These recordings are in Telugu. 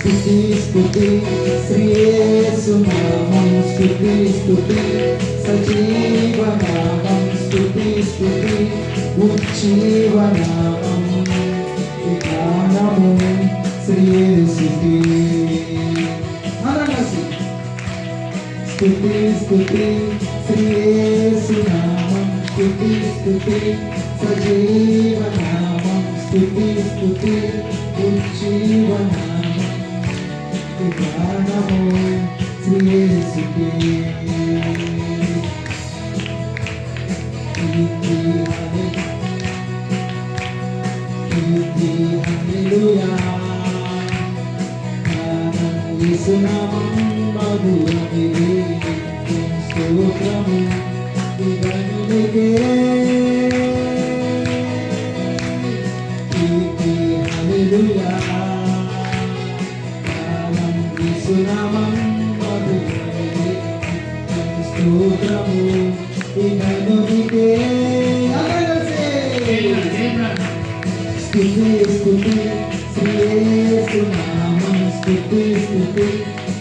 స్తుతి స్తుతి శ్రీ యేసు నామం స్తుతి స్తుతి సజీవ నామం స్తుతి స్తుతి ఉజ్జీవ నామం జ్ఞానము శ్రీ యేసుకి అననసి స్తుతి స్తుతి శ్రీ యేసు నామం స్తుతి స్తుతి సజీవ నామం స్తుతి స్తుతి ఉజ్జీవ నామం జ్ఞానము శ్రీ యేసుకి హల్లెలూయా యేసు నామం మధురమిది స్తోత్రము ఇవనికే హల్లెలూయా యేసు నామం మధురమిది స్తోత్రము ఇవనికే స్తుతి స్తుతి శ్రీ యేసు నామం స్తుతి స్తుతి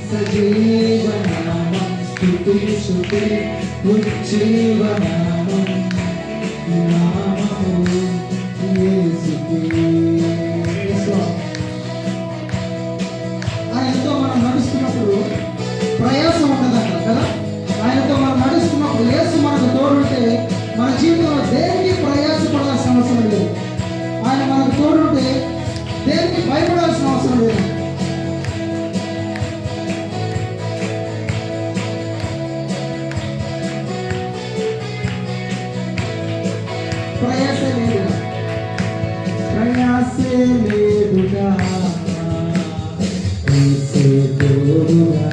సజీవ నామం స్తుతి స్తుతి ఉజ్జీవ నామం నామము యేసుకి. ఆయనతో మనం నడుస్తున్నప్పుడు ప్రయాసం ఉండదంట కదా. ఆయనతో మనం నడుస్తున్నప్పుడు యేసు మనకు తోడుంటే మన జీవితంలో దేనికి ప్రయాసపడాల్సిన అవసరం లేదు. ఆయన మనకు తోడుంటే దేనికి భయపడాల్సిన అవసరం లేదు. ప్రయాసే లేదుగా తోడుగా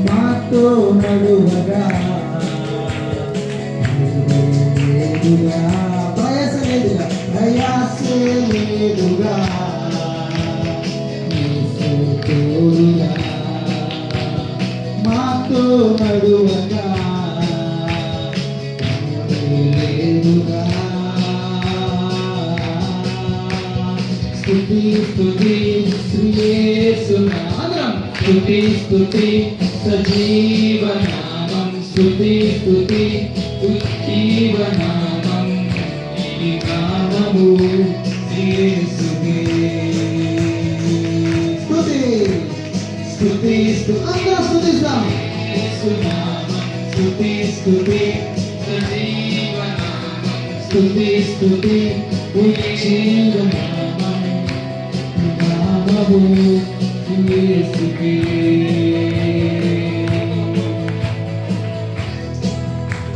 మాతో నడువగా లేదుగా ప్రయాసే లేదుగా తోడుగా మాతో నడువగా లేదుగా. స్తుతి స్తుతి శ్రీ యేసు నామం స్తుతి స్తుతి సజీవ నామం స్తుతి స్తుతి ఉజ్జీవ నామం జ్ఞానము శ్రీ యేసుకి. స్తుతి స్తుతి అందరూ స్తుతిస్తాం. యేసు నామం స్తుతి స్తుతి సజీవ నామం స్తుతి స్తుతి ఉజ్జీవ నామం జ్ఞానము యేసుకి.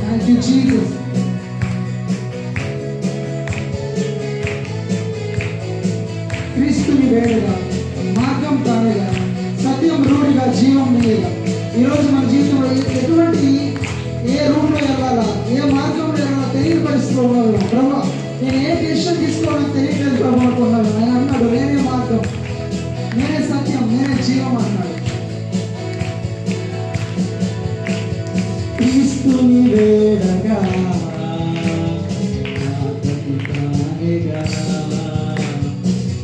Thank you, Jesus. క్రీస్తుని వేడుగా మార్గం తానుగా సత్యం రూఢిగా జీవం నేరుగా. ఈరోజు మన జీవితంలో ఎటువంటి ఏ రూట్లో వెళ్ళాలా ఏ మార్గంలో వెళ్ళాలా తెలియని పరిస్థితిలో ఉన్నాను. ప్రభు నేను ఏ డెసిషన్ తీసుకోవాలని తెలియలేదు ప్రభు అనుకున్నాను. ఆయన అన్నాడు నేనే మార్గం నేనే సత్యం నేనే జీవం అన్నాడు. క్రీస్తుని వేడగా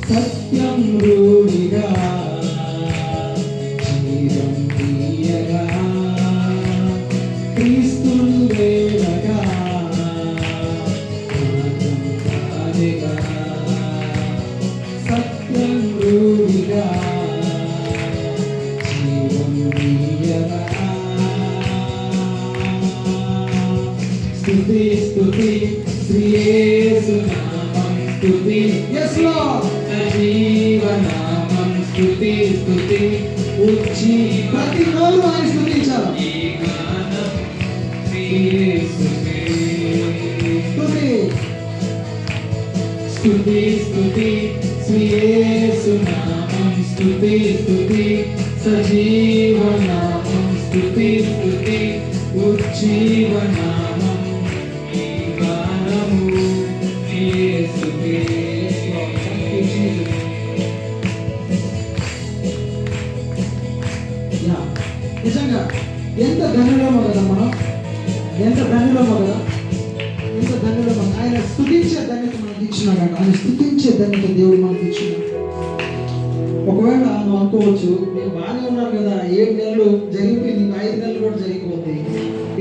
సత్యం రూఢిగా జీవం తీయగా క్రీస్తుని వేడగా సత్యం రూఢిగా జీవం తీయగా. స్తుతి స్తుతి శ్రీ యేసు నామం స్తుతి yes Lord సజీవ నామం స్తుతి స్తుతి ఉజ్జీవ ప్రతి నోరు ఆయన స్తుతించాలి. ఈ గానం శ్రీ యేసుకే. స్తుతి స్తుతి స్తుతి శ్రీ యేసు నామం స్తుతి స్తుతి సజీవ నామం స్తుతి స్తుతి ఉజ్జీవ నామం నిజంగా ఎంత ధన్యులమో కదా మనం, ఎంత ధన్యులమో కదా, ఎంత ధన్యులమో. ఆయన స్తుతించే ధన్యత మనకి ఇచ్చినాడు. ఆయన స్తుతించే ధన్యత దేవుడు మనకి ఇచ్చినాడు. ఒకవేళ నువ్వు అనుకోవచ్చు, నేను బాగానే ఉన్నాను కదా, 7 నెలలు జరిగిపోయింది, ఇంకా 5 నెలలు కూడా జరిగిపోతాయి,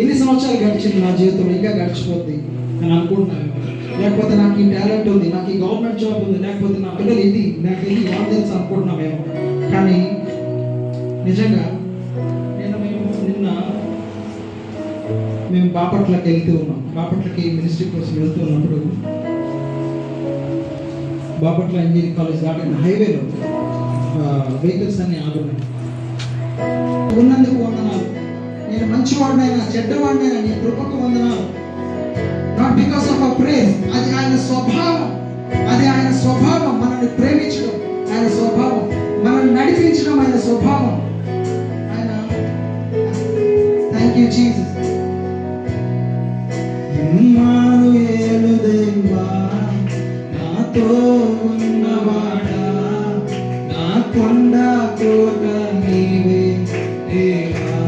ఎన్ని సంవత్సరాలు గడిచింది నా జీవితం, ఇంకా గడిచిపోద్ది అని అనుకుంటున్నాను. లేకపోతే నాకు ఈ టాలెంట్ ఉంది, నాకు ఈ గవర్నమెంట్ జాబ్ ఉంది, లేకపోతే నా పిల్లలు ఇది, నాకు ఇది ఏం తెలుసు అనుకుంటున్నాం మేము. కానీ నిజంగా మేము బాపట్లకి వెళ్తూ ఉన్నాం. బాపట్లకి మినిస్ట్రీ కోసం వెళ్తూ ఉన్నప్పుడు బాపట్ల ఇంజనీరింగ్ కాలేజ్ దాటిన హైవేలో వెహికల్స్ అన్ని ఆగున్నాయి. ఉన్నందుకు వందనాలు. నేను మంచివాడినైనా చెడ్డవాడినైనా నీ కృపకు వందనాలు. Not because of our praise, అది ఆయన స్వభావం, అది ఆయన స్వభావం. మనల్ని ప్రేమించడం ఆయన స్వభావం, మనల్ని నడిపించడం ఆయన స్వభావం. ఆయన థ్యాంక్ యూ జీసస్. ఇమ్మానుయేలు దేవా, నాతో ఉన్నవాడా, నా కొండ కోట నీవే దేవా.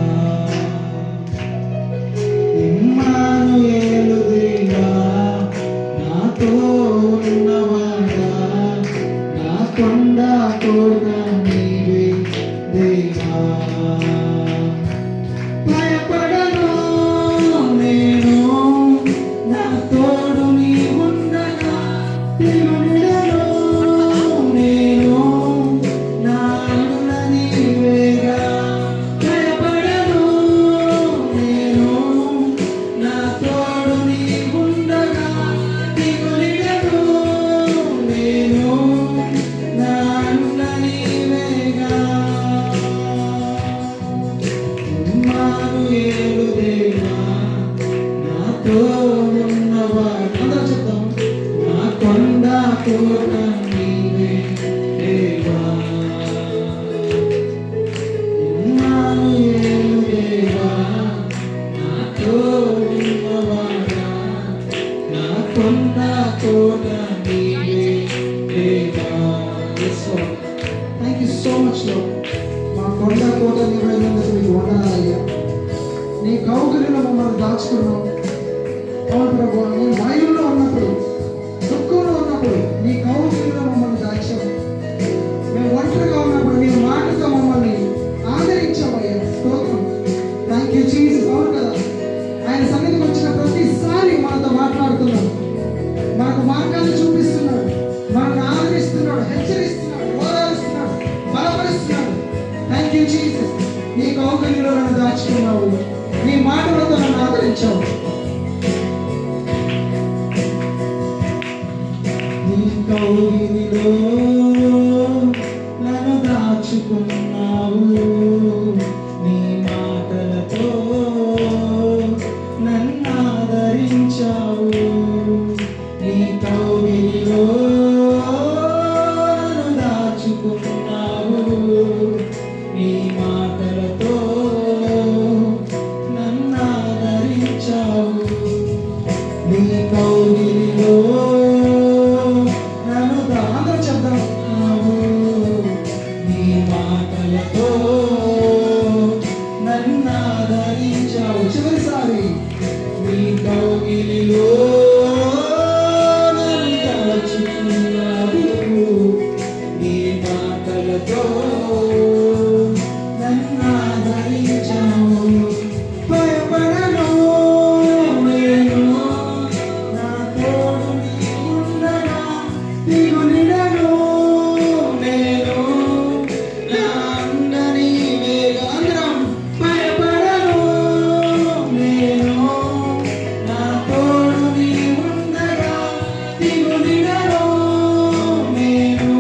ఇమ్మానుయేలు దేవా, నాతో ఉన్నవాడా, నా కొండ కోట నీవే దేవా. భయపడను నేను, నా తోడు నీ ఉండగా, తిరునిడను నేను, నా అండ నీవేగా. భయపడను నేను, నా తోడు నీ ఉండగా, తిరునిడను నేను, నా అండ నీవేగా. ఇమ్మానుయేలు దేవా, నాతో ఉన్నవాడు, అందరూ చెప్తాం, నా కొండ కోట నీవే దేవా. ఇమ్మానుయేలు దేవా, నాతో ఉన్నవాడా, నా కొండ కోట నీవే దేవా. Yes, Lord. Thank you so much, Lord. మా కొండ కోట నీవైనందుకు మీకు వందనాలయ్యా. నీ కౌగిలిలో మమ్మల్ని దాచుకున్నావు. అవును ప్రభు, నేను భయంలో ఉన్నప్పుడు, దుఃఖంలో ఉన్నప్పుడు నీ కౌగిలిలో మమ్మల్ని దాచావు. మేము ఒంటరిగా ఉన్నప్పుడు నీ మాటతో మమ్మల్ని ఆదరించావయ్యా. స్తోత్రం. Thank you Jesus. అవును కదా, ఆయన సన్నిధికి వచ్చిన ప్రతిసారి మనతో మాట్లాడుతున్నాడు, మనకు మార్గాన్ని చూపిస్తున్నాడు, మనల్ని ఆదరిస్తున్నాడు, హెచ్చరిస్తున్నాడు, ఓదారుస్తున్నాడు, బలపరుస్తున్నాడు. Thank you Jesus. నీ కౌగిలిలో నన్ను దాచుకున్నావు, నీ మాటలతో నన్ను ఆదరించావు. నీ కౌగిలిలో నన్ను దాచుకున్నావు, నీ మాటలతో నన్ను ఆదరించావు. నీ కౌగిలిలో నన్ను దాచుకున్నావు, నీ మాటలతో నన్ను ఆదరించావు. నీ కౌగిలిలో నన్ను దాచుకున్నావు, నీ మాటలతో నన్ను ఆదరించావు. చివరిసారి నీ కౌగిలిలో నన్ను దాచుకున్నావు, నీ మాటలతో నన్ను ఆదరించావు. భయపడను నేను, నా తోడు నీ ఉండగా, దిగునిడను నేను, నా అండ నీవేగా. అందరం భయపడను నేను, నా తోడు నీ ఉండగా, దిగునిడను నేను,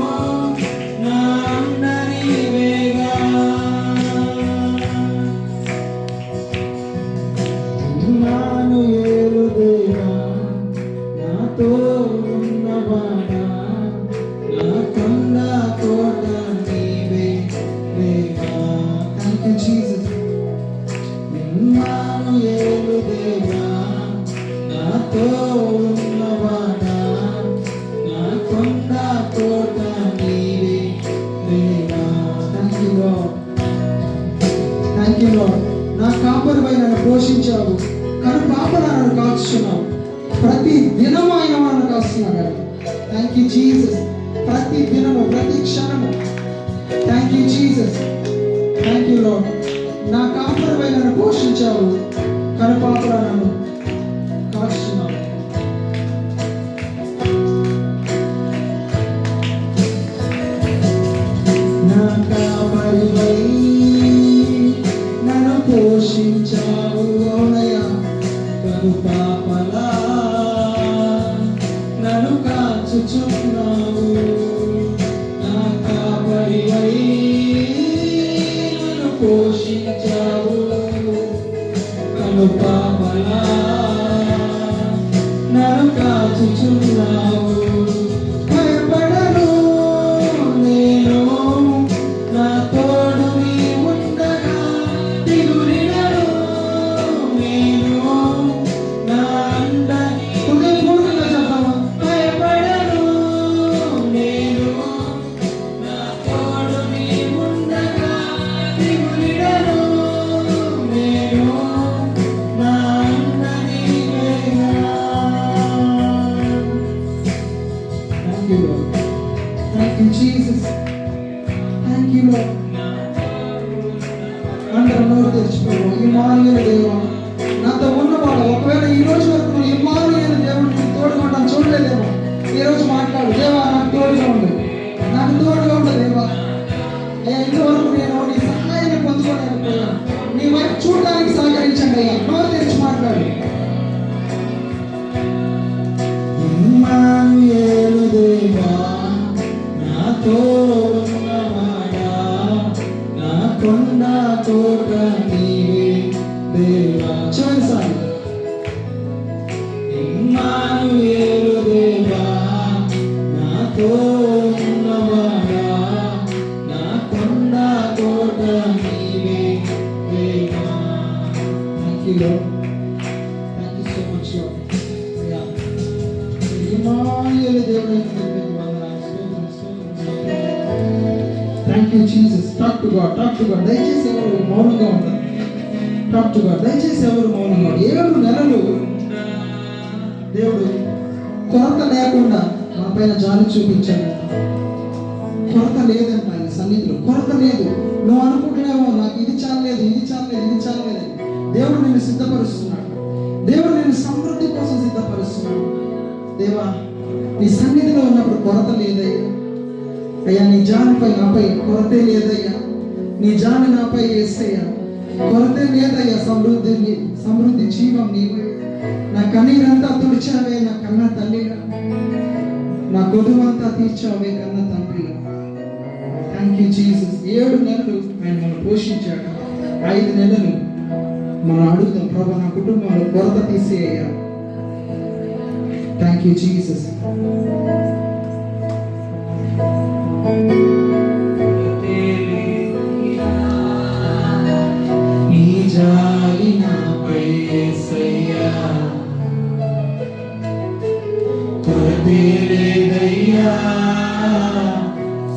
నా అండ నీవేగా. ఇమ్మానుయేలు దేవా, నాతో ఉన్నవాడా, నా కొండ కోట నీవే దేవా. Thank you Jesus. ఇమ్మానుయేలు దేవా, నాతో ఉన్నవాడా, నా కొండ కోట నీవే దేవా. Thank you Lord. Thank you lord. నా కాపరిపై నన్ను పోషించావు, కను పాపన నన్ను కాచుచున్నావు. ప్రతి దినము ఆయన నన్ను కాస్తున్నాడు. Thank you Jesus. ప్రతి దినము, ప్రతి క్షణము you Jesus. Thank you lord. నా కాపురపై నన్ను పోషించావు, కనుపాపలా నన్ను కాచున్నావు. నా కాపరిపై నన్ను పోషించావు ఓనయ్య, కనుపాపలా నన్ను కాచుచున్నావు. నా కాపరిపై నన్ను పోషించావు, కనుపాపలా నన్ను కాచుచున్నావు. భయపడను నేను, నా తోడు నీవు ఉండగా, దిగులినను నేను, నా అండ హృదయపూర్వకంగా చెప్పామా? భయపడను నేను, నా తోడు నీవు ఉండగా, దిగులినను నేను, నా అండ నీవేగా. Thank you, Lord. Thank you, Jesus. Thank you, Lord. అందరూ నోరు తెరుచుకోవడం. ఇమ్మానుయేలు దేవా, నాతో ఉన్నవాడు. ఒకవేళ ఈ రోజు వరకు నువ్వు ఇమ్మానుయేలు దేవుడిని తోడుగా ఉంటాను చూడలేదేమో, ఈ రోజు మాట్లాడు. దేవా, నాకు తోడుగా ఉండు, నాకు తోడుగా ఉండు దేవా. అయ్యా, ఇంతవరకు నేను నీ సహాయాన్ని పొందుకోలేకపోయాను. నీ వైపు చూడడానికి సహకరించండి అయ్యా. నోరు తెరిచి మాట్లాడు. ఇమ్మానుయేలు దేవా, నాతో ఉన్నవాడా, నా కొండ కోట నీవే దేవా. చూడండి, ఇమ్మానుయేలు దేవా, నాతో ఉన్నవాడా, నా కొండ కోట నీవే దేవా. Thank you, Lord. Thank you so much, Lord. Yeah. Immanuel దేవుడైన thank you Jesus. Talk to God, talk to God. దయచేసి ఎవరు మౌనంగా ఉంటారు? Talk to God. దయచేసి ఎవరు మౌనంగా? 7 నెలలు దేవుడు కొరత లేకుండా మన పైన జాలి చూపించాడు. కొరత లేదంట ఆయన సన్నిధిలో, కొరత లేదు. నువ్వు అనుకుంటున్నావో నాకు ఇది చాలలేదు, ఇది చాలలేదు, ఇది చాలలేదు. దేవుడు నిన్ను సిద్ధపరుస్తున్నాడు. దేవుడు నిన్ను సమృద్ధి కోసం సిద్ధపరుస్తున్నాడు. దేవా, నీ సన్నిధిలో ఉన్నప్పుడు కొరత లేదయ్యా. అయ్యా, నీ జానిపై నాపై కొరతే లేదయ్యా. నీ జాని నాపై వేస్తయ్యా, కొరతే లేదయ్యా. సమృద్ధి జీవం నీవే. నా కన్నీరంతా తుడిచావే నా కన్న తల్లిగా, నా గొడువంతా తీర్చావే కన్న తండ్రిగా. Thank you Jesus. 7 నెలలు ఆయన మనం పోషించాడు. 5 నెలలు మనం అడుగుతాం, ప్రభు నా కుటుంబంలో కొరత తీసేయ్యా. Thank you Jesus. నీ జాలి నాపై యేసయ్యా, కొరతే లేదయ్యా.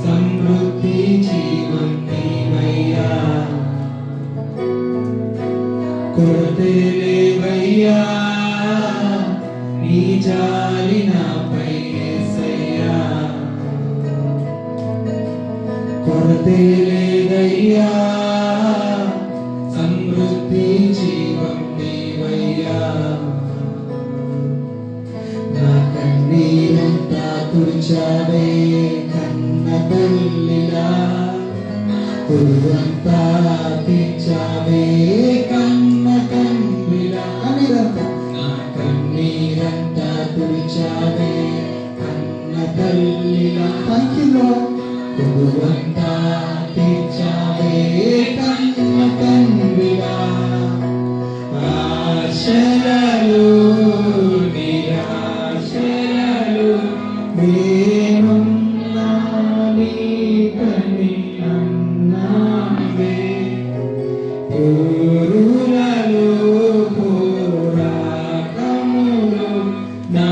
సమృద్ధి జీవం నీవయ్యా, కొరతే లేవయ్యా. నీ జాలి నాపై యేసయ్యా, కొరతే లేదయ్యా. సమృద్ధి జీవం నీవయ్యా. నా కన్నీరంతా తుడిచావే కన్న తల్లిలా, కొడువంతా తీర్చావే కన్న తండ్రిలా. నా కన్నీరంతా తుడిచావే కన్న తల్లిలా. Thank you lord. కొడువంతా తీర్చావే కన్న తండ్రిలా. ఆశలలో నిరాశలలో నేనున్నా నీకని అన్నావే. ఊరులలో పోరాటములో నా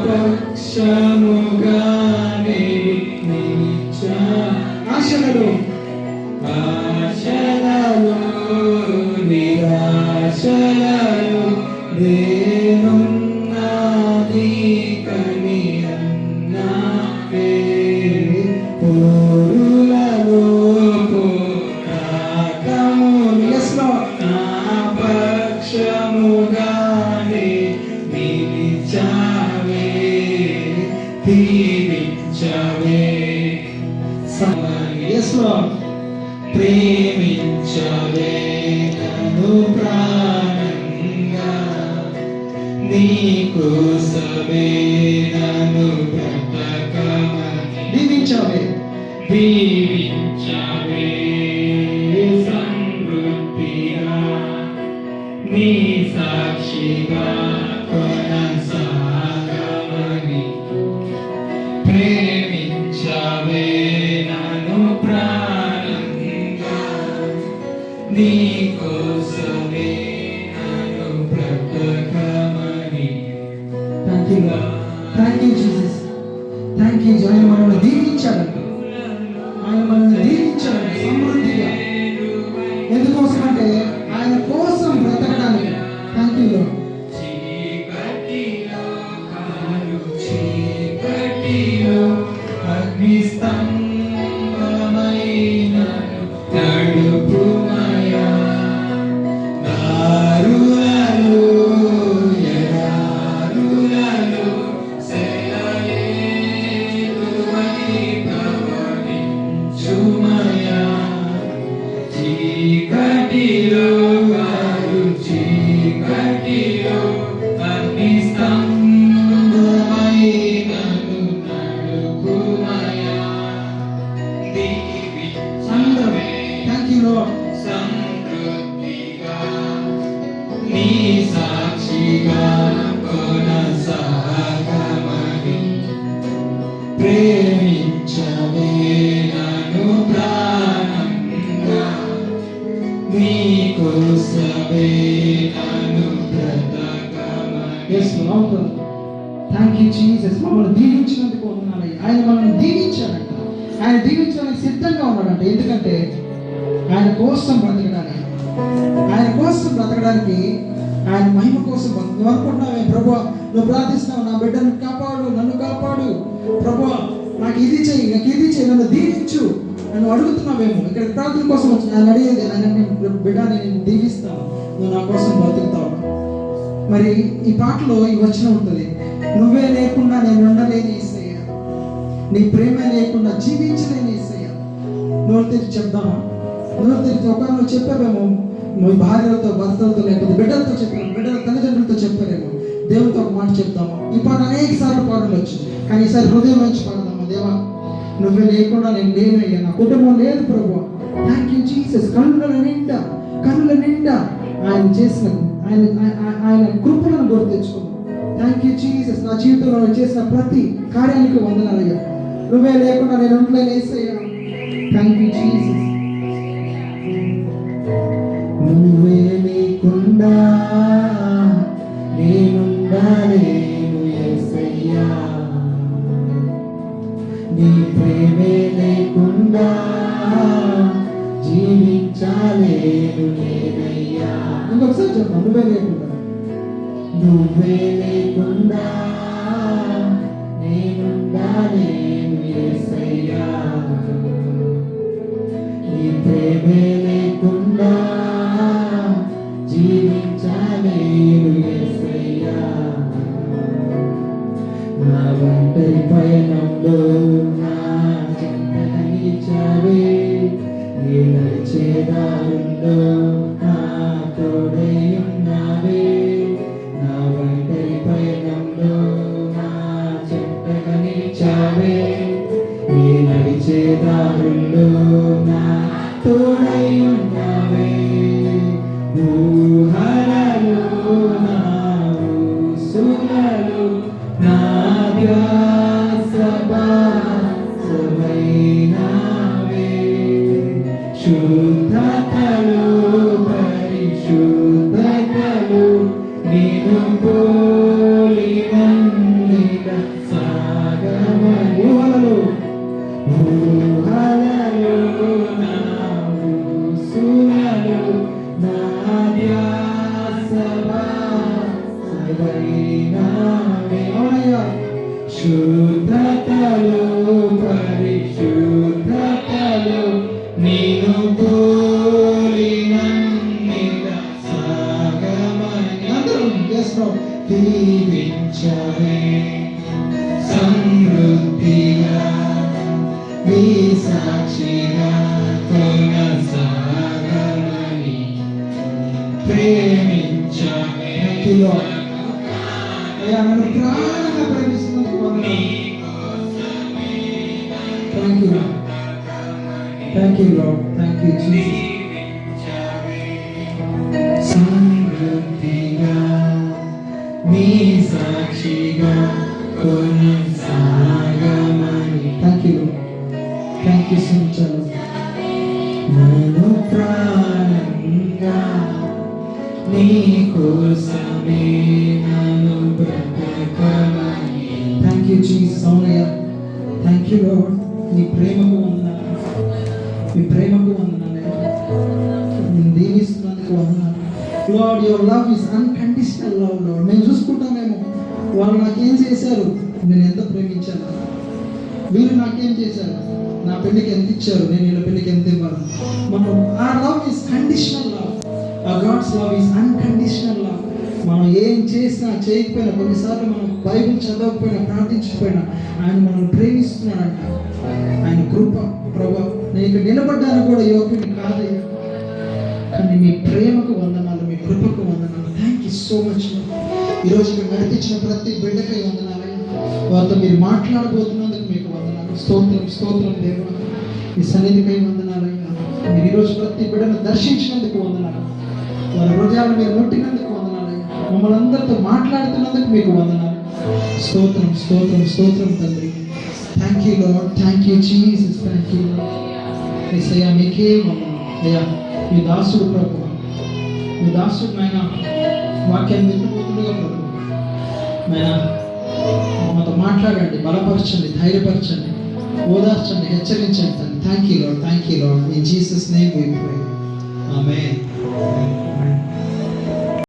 పక్షముగానే నిలిచా. ఆశలలో నిరాశలలో నేనున్నా నీకని అన్నావే. ఊరులలో ప్రేమించవే నన్ను ప్రాణంగా, నీ కోసమే నన్ను బ్రతకమని దీవించావే దీవించవే సమృద్ధిగా, నీ సాక్షిగా కొనసాగమని, ప్రేమించవే నన్ను ప్రాణంగా, నీ కోసమే నన్ను బ్రతకమని. Thank you Jesus, thank you. ఆయన మనల్ని దీవించాడు, ఆయన మనల్ని దీవించాడు సమృద్ధిగా. ఎందుకోసం అంటే ఆయన కోసం బ్రతకడానికి. Thank you lord. చీకటిలో కారు చీకటిలో అగ్ని స్తంభమైన నడుపుమయా, దారులలో ఎడారులలో సెలయేరువై ప్రవహించుమయా, చీకటిలో కారు చీకటిలో అగ్ని స్తంభమైన నడుపుమయా, దీవించవే థ్యాంక్ యూ లార్డ్. సమృద్ధిగా, నీ సాక్షిగా కొనసాగమని, ప్రేమించవే నన్ను ప్రాణంగా, నీ కోసమే నన్ను బ్రతకమని. Thank you Jesus. మమ్మల్ని దీవించినందుకు వందనాలయ్యా. ఆయన మనల్ని దీవించాడంట, ఆయన దీవించడానికి సిద్ధంగా ఉన్నాడంట. ఎందుకంటే ఆయన కోసం బ్రతకడానికి, ఆయన కోసం బ్రతకడానికి, ఆయన మహిమ కోసం నువ్వు అనుకుంటున్నావే ప్రభువా, నువ్వు ప్రార్థిస్తున్నావు నా బిడ్డను కాపాడు, నన్ను కాపాడు ప్రభువా, నాకు ఇది చెయ్యి, నాకు ఇది చెయ్యి, నన్ను దీవించు నన్ను అడుగుతున్నావేమో. ఇక్కడ ప్రార్థన కోసం వచ్చి ఆయన అడిగేది, ఆయన బిడ్డ నేను దీవిస్తాను, నువ్వు నా కోసం బ్రతుకుతావు. మరి ఈ పాటలో ఈ వచనం ఉంటుంది, నువ్వే లేకుండా నేను ఉండలేని యేసయ్యా, నీ ప్రేమ లేకుండా జీవించలేని యేసయ్యా. నోరు తెరిచి చెప్దామా? నోరు తెరిచి ఒక నువ్వు చెప్పావేమో, మీ భార్యలతో భర్తలతో లేకపోతే బిడ్డలతో చెప్పాము, బిడ్డల తల్లిదండ్రులతో చెప్పారేమో. దేవుడితో ఒక మాట చెప్తామా? ఈ పాట అనేక సార్లు పాడవచ్చు, కానీ ఈసారి హృదయం నుంచి పాడదామా? దేవా, నువ్వే లేకుండా నేను లేనయ్యా, నా కుటుంబం లేదు ప్రభువా. Thank you Jesus. కన్నుల నిండా ఆయన చేసిన ఆయన కృపలను గుర్తు తెచ్చుకున్నాను. Thank you Jesus. నా జీవితంలో చేసిన ప్రతి కార్యానికి వందనాలయ్యా. నువ్వే లేకుండా నేను ఉండలేను యేసయ్యా. Thank you Jesus. నువ్వే లేకుండా నేనుండలేను యేసయ్యా, నీ ప్రేమే లేకుండా జీవించలేను నేనయ్యా. ఇంకొకసారి చెప్పా, నువ్వే లేకుండా నేనుండలేను యేసయ్యా, నీ ప్రేమే లేకుండా జీవించలేను యేసయ్యా. నా ఒంటరి పయనంలో నా చెంతగా నిలిచావే, నీ నడిచే దారుల్లో నా తోడై ఉన్నావే. నా ఒంటరి పయనంలో నా చెంతగా నిలిచావే, నీ నడిచే దారుల్లో నా తోడై ఉన్నావే. ఊహలలో నా ఊసులలో నా ధ్యాస బాసమైనావే. శుద్ధతలో పరిశుద్ధతలో నిన్ను పోలినందిన సాగమని. ఊహలలో నా ఊసులలో నా ధ్యాస బాసమైనావే. శుద్ధతలో పరిశుద్ధతలో నిన్ను పోలినందిన సాగమని. దీవించవే సమృద్ధిగా, నీ సాక్షిగా కొనసాగమని ప్రేమించమే అయ్యా నన్ను ప్రాణంగా ప్రేమిస్తున్నందుకు వందనాలు. Thank you Lord. Thank you Lord. Thank you Jesus. సమృద్ధిగా నీ సాక్షిగా కొనసాగమని thank you Lord. Thank you so much Lord. నన్ను ప్రాణంగా నీ కోసమే నన్ను బ్రతకమని థ్యాంక్ యూ జీసస్. అవునయ్యా. Thank you Lord. నీ ప్రేమకు వందనాలు. మీ ప్రేమకు వందనాలయ్యా. నేను దీవిస్తున్నందుకు వందనాలు. Lord your love is unconditional love Lord. మేము చూసుకుంటామేమో వాళ్ళు నాకేం చేశారు, నేను ఎంత ప్రేమించాను, వీళ్ళు నాకేం చేశారు, నా పెళ్ళికి ఎంత ఇచ్చారు, నేను వీళ్ళ పెళ్ళికి ఎంత ఇవ్వాలి. మనం ఆ లవ్ ఇస్ కండిషనల్ లవ్. ఆ God's love is unconditional love. మనం ఏం చేసినా చేయకపోయినా, కొన్నిసార్లు మనం బైబిల్ చదవకపోయినా ప్రార్థించకపోయినా ఆయన మనల్ని ప్రేమిస్తున్నాడంట. ఆయన కృప ప్రభా, నేను ఇక్కడ నిలబడ్డానికి కూడా యోగ్యుని కాదయ్యా, కానీ మీ ప్రేమకు వందనాలు, మీ కృపకు వందనాలు. Thank you so much. ఈరోజు మీరు నడిపించిన ప్రతి బిడ్డకై వందనాలయ్యా. వారితో మీరు మాట్లాడబోతున్నందుకు మీకు వందనాలు. స్తోత్రం స్తోత్రం దేవా. మీ సన్నిధికై వందనాలయ్యా. మీరు ఈరోజు ప్రతి బిడ్డను దర్శించినందుకు వందనాలు. వారి హృదయాలు మీరు ముట్టినందుకు వందనాలయ్యా. మమ్మల్ని అందరితో మాట్లాడుతున్నందుకు మీకు వందనాలు. స్తోత్రం స్తోత్రం స్తోత్రం తండ్రి. Thank you Lord. Thank you Jesus. Thank you Lord. యేసయ్యా మీకే వందనాలు. అయ్యా మీ దాసుడు ప్రభు, మీ దాసుడు నాయన వాక్యాన్ని వినబోతుండగా ప్రభు నాయన మాతో మాట్లాడండి, బలపరచండి, ధైర్యపరచండి, ఓదార్చండి, హెచ్చరించండి తండ్రి. Thank you Lord. Thank you Lord. In Jesus name we pray. Amen.